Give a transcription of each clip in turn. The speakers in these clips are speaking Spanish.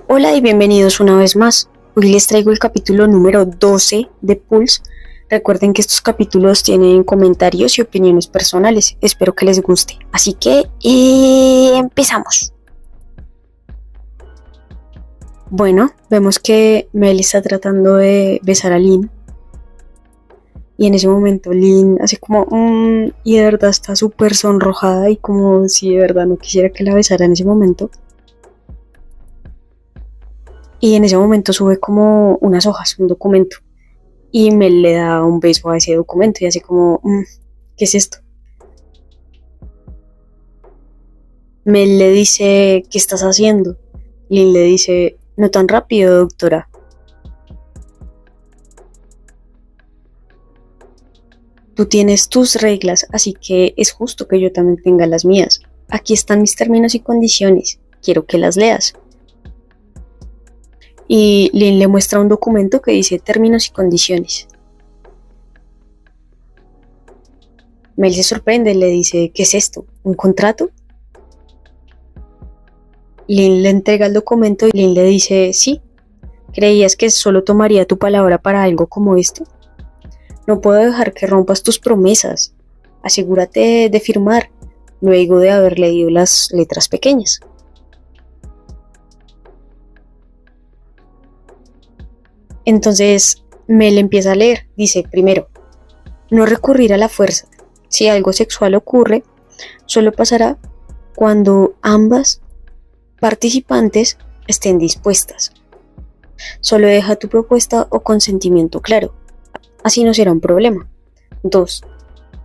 Hola y bienvenidos una vez más. Hoy les traigo el capítulo número 12 de Pulse. Recuerden que estos capítulos tienen comentarios y opiniones personales. Espero que les guste. Así que empezamos. Bueno, vemos que Mel está tratando de besar a Lynn. Y en ese momento Lynn hace como y de verdad está súper sonrojada y como si de verdad no quisiera que la besara en ese momento. Y en ese momento sube como unas hojas, un documento. Y Mel le da un beso a ese documento y hace como, ¿qué es esto? Mel le dice, ¿qué estás haciendo? Lynn le dice, no tan rápido, doctora. Tú tienes tus reglas, así que es justo que yo también tenga las mías. Aquí están mis términos y condiciones. Quiero que las leas. Y Lynn le muestra un documento que dice términos y condiciones. Mel se sorprende y le dice, ¿qué es esto? ¿Un contrato? Lynn le entrega el documento y Lynn le dice, sí, ¿creías que solo tomaría tu palabra para algo como esto? No puedo dejar que rompas tus promesas. Asegúrate de firmar, luego de haber leído las letras pequeñas. Entonces Mel empieza a leer. Dice, primero, no recurrir a la fuerza. Si algo sexual ocurre, solo pasará cuando ambas participantes estén dispuestas. Solo deja tu propuesta o consentimiento claro. Así no será un problema. 2.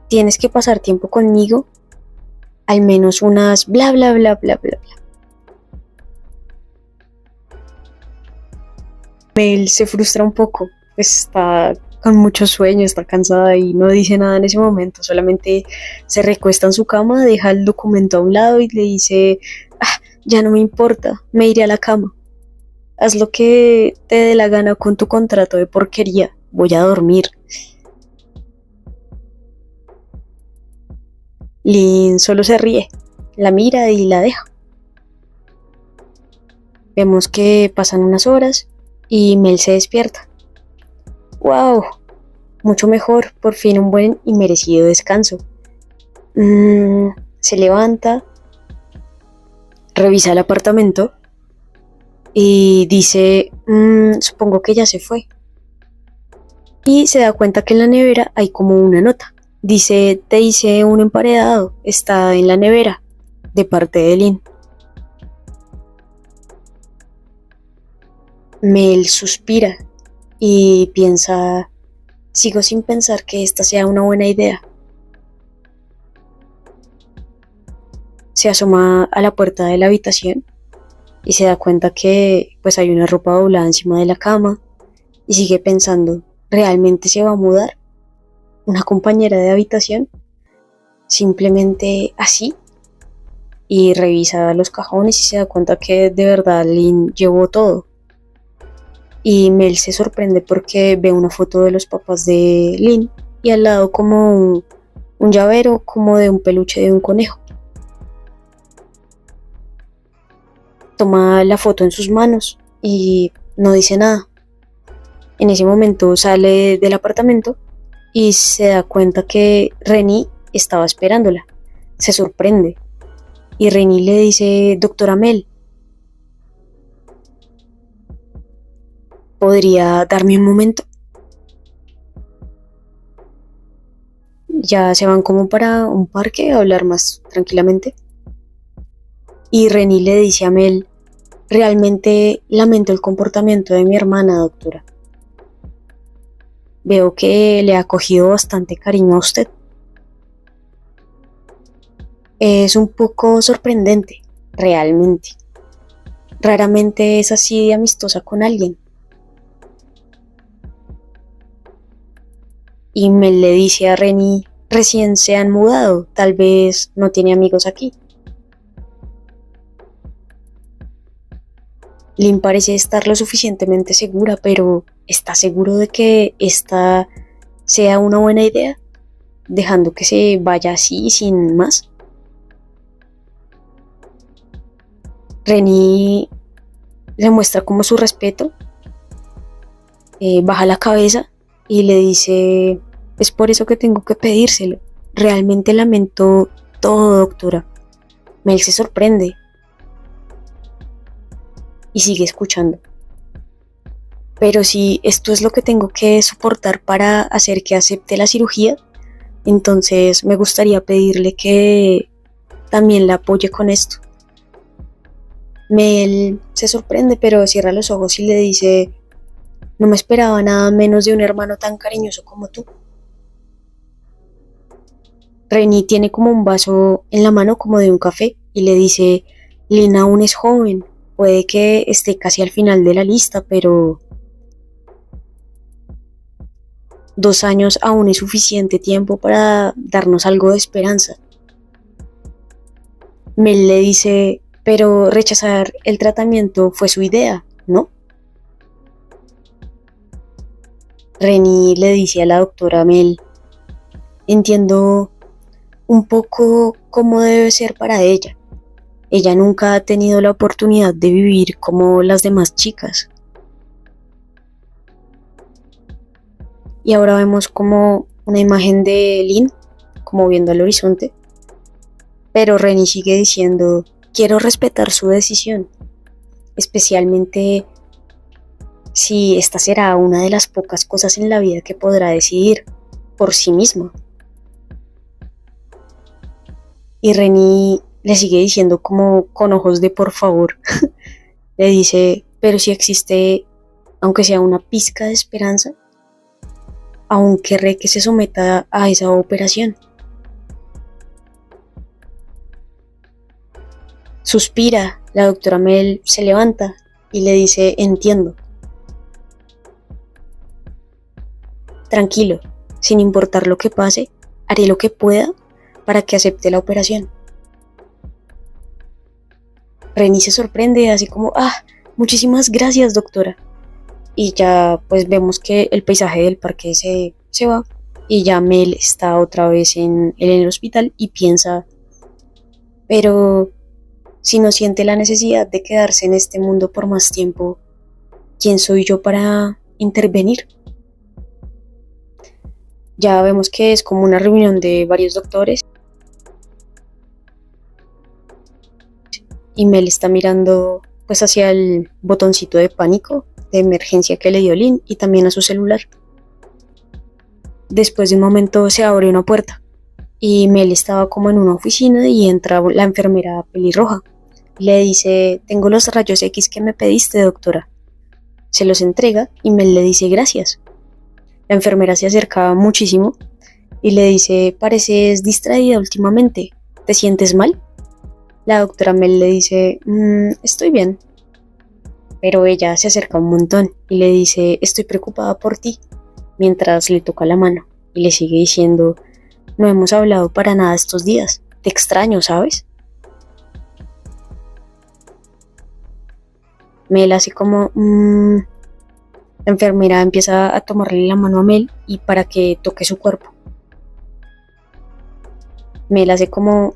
Tienes que pasar tiempo conmigo, al menos unas bla bla bla bla bla bla. Mel se frustra un poco, pues está con mucho sueño, está cansada y no dice nada en ese momento, solamente se recuesta en su cama, deja el documento a un lado y le dice, ya no me importa, me iré a la cama. Haz lo que te dé la gana con tu contrato de porquería, voy a dormir. Lynn solo se ríe, la mira y la deja. Vemos que pasan unas horas y Mel se despierta. ¡Wow! Mucho mejor, por fin un buen y merecido descanso. Se levanta, revisa el apartamento y dice, supongo que ya se fue. Y se da cuenta que en la nevera hay como una nota. Dice, te hice un emparedado, está en la nevera, de parte de Lynn. Mel suspira y piensa, sigo sin pensar que esta sea una buena idea. Se asoma a la puerta de la habitación y se da cuenta que pues hay una ropa doblada encima de la cama y sigue pensando, ¿realmente se va a mudar? ¿Una compañera de habitación? Simplemente así. Y revisa los cajones y se da cuenta que de verdad Lynn llevó todo. Y Mel se sorprende porque ve una foto de los papás de Lynn y al lado como un llavero como de un peluche de un conejo. Toma la foto en sus manos y no dice nada. En ese momento sale del apartamento y se da cuenta que Renny estaba esperándola. Se sorprende y Renny le dice, doctora Mel, ¿podría darme un momento? Ya se van como para un parque a hablar más tranquilamente. Y Renny le dice a Mel, realmente lamento el comportamiento de mi hermana, doctora. Veo que le ha cogido bastante cariño a usted. Es un poco sorprendente, realmente. Raramente es así de amistosa con alguien. Y Mel le dice a Renny, recién se han mudado, tal vez no tiene amigos aquí. Lynn parece estar lo suficientemente segura, pero ¿está seguro de que esta sea una buena idea? Dejando que se vaya así, sin más. Renny le muestra como su respeto, baja la cabeza y le dice, es por eso que tengo que pedírselo. Realmente lamento todo, doctora. Mel se sorprende y sigue escuchando. Pero si esto es lo que tengo que soportar para hacer que acepte la cirugía, entonces me gustaría pedirle que también la apoye con esto. Mel se sorprende, pero cierra los ojos y le dice, no me esperaba nada menos de un hermano tan cariñoso como tú. Renny tiene como un vaso en la mano como de un café y le dice, Lynn aún es joven, puede que esté casi al final de la lista, pero 2 años aún es suficiente tiempo para darnos algo de esperanza. Mel le dice, pero rechazar el tratamiento fue su idea, ¿no? Renny le dice a la doctora Mel, entiendo un poco cómo debe ser para ella. Ella nunca ha tenido la oportunidad de vivir como las demás chicas. Y ahora vemos como una imagen de Lynn, como viendo al horizonte. Pero Renny sigue diciendo, quiero respetar su decisión, especialmente si esta será una de las pocas cosas en la vida que podrá decidir por sí misma. Y Renny le sigue diciendo como con ojos de por favor, le dice, pero si existe, aunque sea una pizca de esperanza, aún querré que se someta a esa operación. Suspira, la doctora Mel se levanta y le dice, entiendo. Tranquilo, sin importar lo que pase, haré lo que pueda para que acepte la operación. Renny se sorprende así como, muchísimas gracias, doctora. Y ya pues vemos que el paisaje del parque se va y ya Mel está otra vez en el hospital y piensa, pero si no siente la necesidad de quedarse en este mundo por más tiempo, ¿quién soy yo para intervenir? Ya vemos que es como una reunión de varios doctores y Mel está mirando pues hacia el botoncito de pánico de emergencia que le dio Lynn y también a su celular. Después de un momento se abre una puerta y Mel estaba como en una oficina y entra la enfermera pelirroja. Le dice, tengo los rayos X que me pediste, doctora. Se los entrega y Mel le dice gracias. La enfermera se acerca muchísimo y le dice, pareces distraída últimamente, ¿te sientes mal? La doctora Mel le dice, estoy bien. Pero ella se acerca un montón y le dice, estoy preocupada por ti, mientras le toca la mano y le sigue diciendo, no hemos hablado para nada estos días, te extraño, ¿sabes? Mel hace como, la enfermera empieza a tomarle la mano a Mel y para que toque su cuerpo. Mel hace como,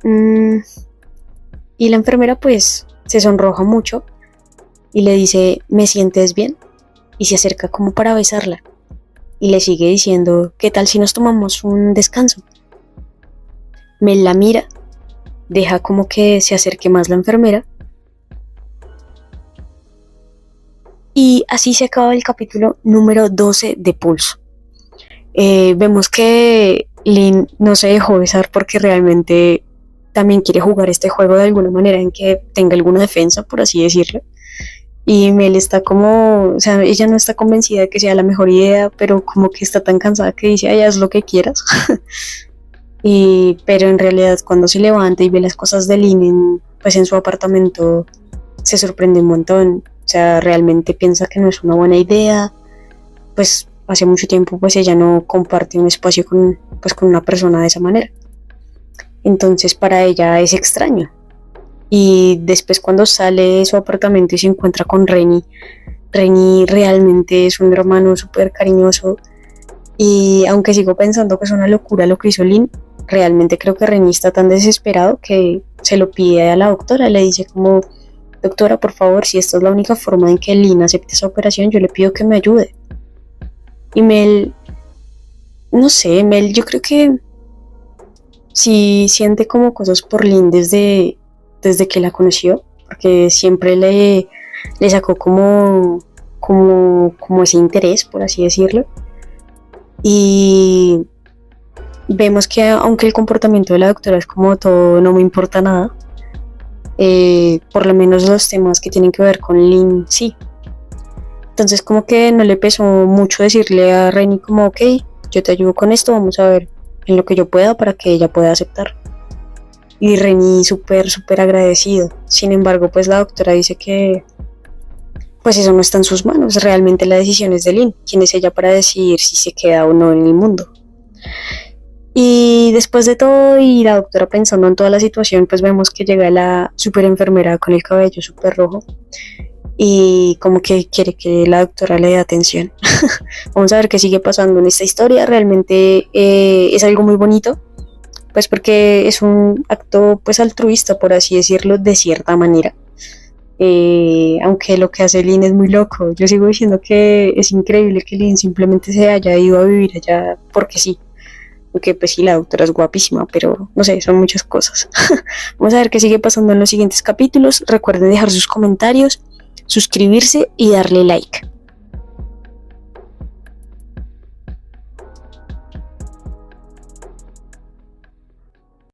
y la enfermera pues se sonroja mucho y le dice, ¿me sientes bien? Y se acerca como para besarla. Y le sigue diciendo, ¿qué tal si nos tomamos un descanso? Mel la mira, deja como que se acerque más la enfermera. Y así se acaba el capítulo número 12 de Pulso. Vemos que Lynn no se dejó besar porque realmente también quiere jugar este juego de alguna manera en que tenga alguna defensa, por así decirlo. Y Mel está como, o sea, ella no está convencida de que sea la mejor idea, pero como que está tan cansada que dice, ay, haz lo que quieras. Pero en realidad cuando se levanta y ve las cosas de Lynn pues en su apartamento, se sorprende un montón. O sea, realmente piensa que no es una buena idea. Pues hace mucho tiempo pues ella no comparte un espacio con una persona de esa manera. Entonces para ella es extraño. Y después cuando sale de su apartamento y se encuentra con Renny realmente es un hermano súper cariñoso. Y aunque sigo pensando que es una locura lo que hizo Lynn, realmente creo que Renny está tan desesperado que se lo pide a la doctora. Le dice como, doctora, por favor, si esta es la única forma en que Lynn acepte esa operación, yo le pido que me ayude. Y Mel, no sé, Mel, yo creo que sí siente como cosas por Lynn desde que la conoció, porque siempre le sacó como ese interés, por así decirlo. Y vemos que aunque el comportamiento de la doctora es como todo, no me importa nada, por lo menos los temas que tienen que ver con Lynn, sí. Entonces como que no le pesó mucho decirle a Renny como, ok, yo te ayudo con esto, vamos a ver en lo que yo pueda para que ella pueda aceptar. Y Renny súper agradecido. Sin embargo, pues la doctora dice que pues eso no está en sus manos, realmente la decisión es de Lynn, quién es ella para decidir si se queda o no en el mundo. Y después de todo y la doctora pensando en toda la situación, pues vemos que llega la super enfermera con el cabello súper rojo y como que quiere que la doctora le dé atención. Vamos a ver qué sigue pasando en esta historia. Realmente es algo muy bonito, pues porque es un acto pues altruista, por así decirlo, de cierta manera. Aunque lo que hace Lynn es muy loco. Yo sigo diciendo que es increíble que Lynn simplemente se haya ido a vivir allá porque sí. Aunque pues sí, la doctora es guapísima, pero no sé, son muchas cosas. Vamos a ver qué sigue pasando en los siguientes capítulos. Recuerden dejar sus comentarios, suscribirse y darle like.